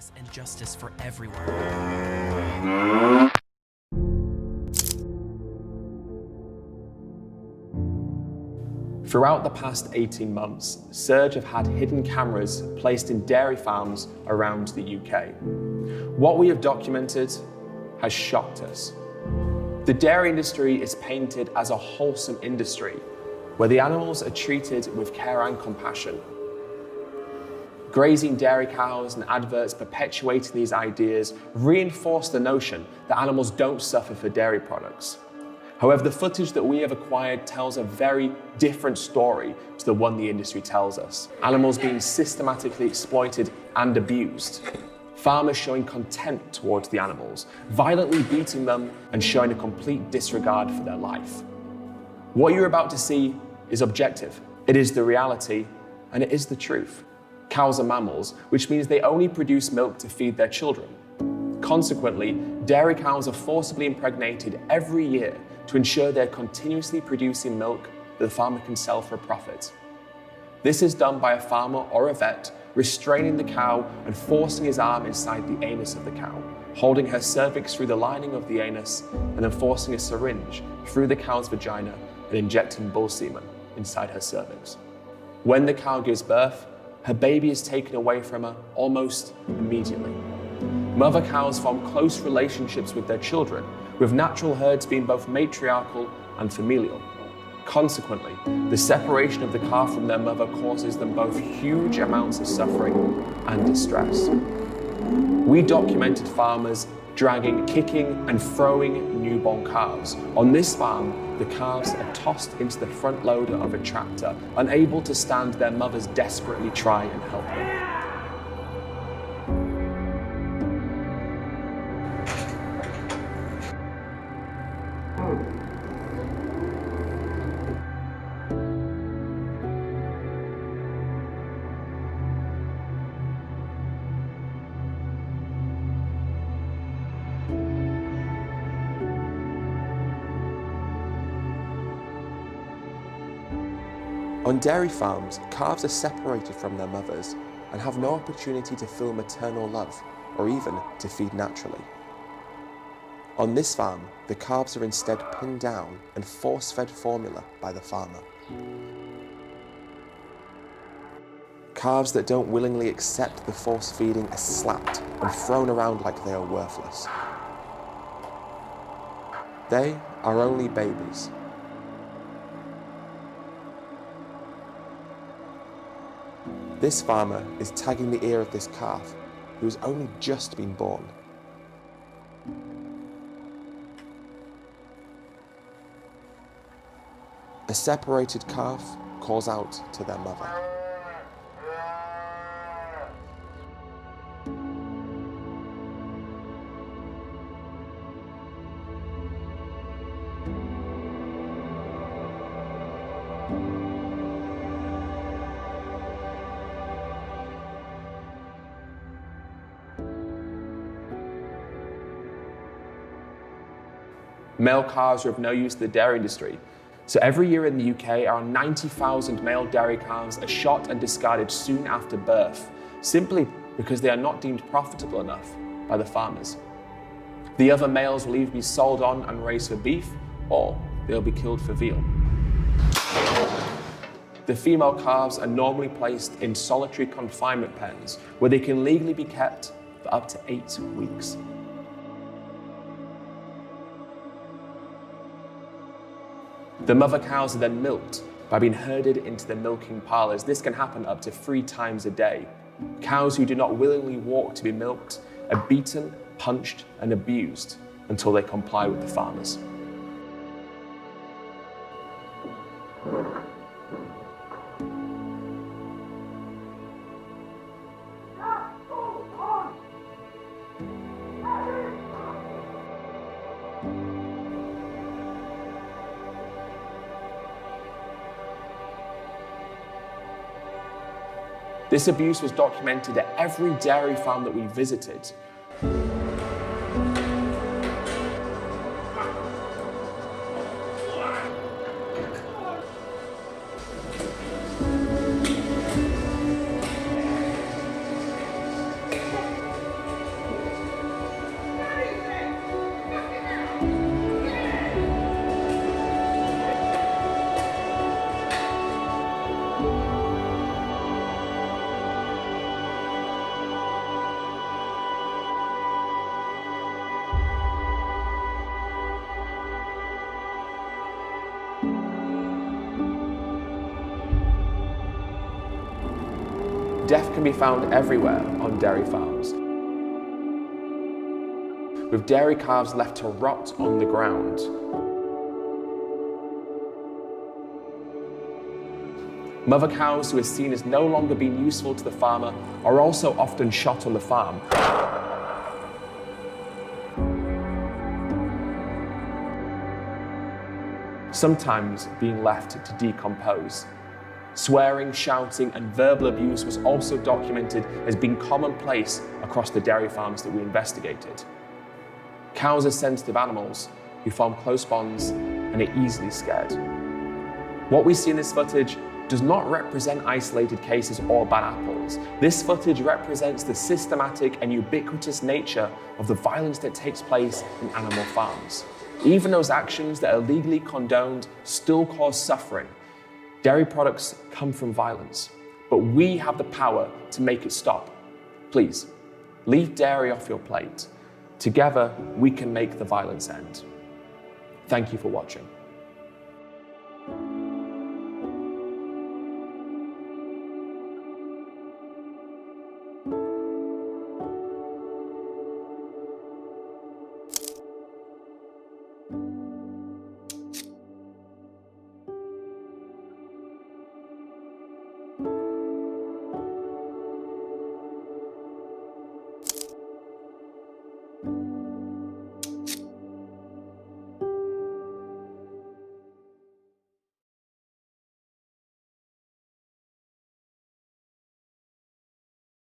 fairness and justice for everyone. Throughout the past 18 months, Surge have had hidden cameras placed in dairy farms around the UK. What we have documented has shocked us. The dairy industry is painted as a wholesome industry, where the animals are treated with care and compassion. Grazing dairy cows and adverts perpetuating these ideas reinforce the notion that animals don't suffer for dairy products. However, the footage that we have acquired tells a very different story to the one the industry tells us. Animals being systematically exploited and abused. Farmers showing contempt towards the animals, violently beating them and showing a complete disregard for their life. What you're about to see is objective. It is the reality, and it is the truth. Cows are mammals, which means they only produce milk to feed their children. Consequently, dairy cows are forcibly impregnated every year to ensure they're continuously producing milk that the farmer can sell for a profit. This is done by a farmer or a vet restraining the cow and forcing his arm inside the anus of the cow, holding her cervix through the lining of the anus, and then forcing a syringe through the cow's vagina and injecting bull semen inside her cervix. When the cow gives birth, her baby is taken away from her almost immediately. Mother cows form close relationships with their children, with natural herds being both matriarchal and familial. Consequently, the separation of the calf from their mother causes them both huge amounts of suffering and distress. We documented farmers dragging, kicking, and throwing newborn calves. On this farm, the calves are tossed into the front loader of a tractor, unable to stand. Their mothers desperately try and help them. On dairy farms, calves are separated from their mothers and have no opportunity to feel maternal love or even to feed naturally. On this farm, the calves are instead pinned down and force-fed formula by the farmer. Calves that don't willingly accept the force feeding are slapped and thrown around like they are worthless. They are only babies. This farmer is tagging the ear of this calf, who has only just been born. A separated calf calls out to their mother. Male calves are of no use to the dairy industry. So every year in the UK, around 90,000 male dairy calves are shot and discarded soon after birth, simply because they are not deemed profitable enough by the farmers. The other males will either be sold on and raised for beef, or they'll be killed for veal. The female calves are normally placed in solitary confinement pens, where they can legally be kept for up to 8 weeks. The mother cows are then milked by being herded into the milking parlours. This can happen up to 3 times a day. Cows who do not willingly walk to be milked are beaten, punched, and abused until they comply with the farmers. This abuse was documented at every dairy farm that we visited. Death can be found everywhere on dairy farms, with dairy calves left to rot on the ground. Mother cows who are seen as no longer being useful to the farmer are also often shot on the farm. Sometimes being left to decompose. Swearing, shouting, and verbal abuse was also documented as being commonplace across the dairy farms that we investigated. Cows are sensitive animals who form close bonds and are easily scared. What we see in this footage does not represent isolated cases or bad apples. This footage represents the systematic and ubiquitous nature of the violence that takes place in animal farms. Even those actions that are legally condoned still cause suffering. Dairy products come from violence, but we have the power to make it stop. Please, leave dairy off your plate. Together, we can make the violence end. Thank you for watching.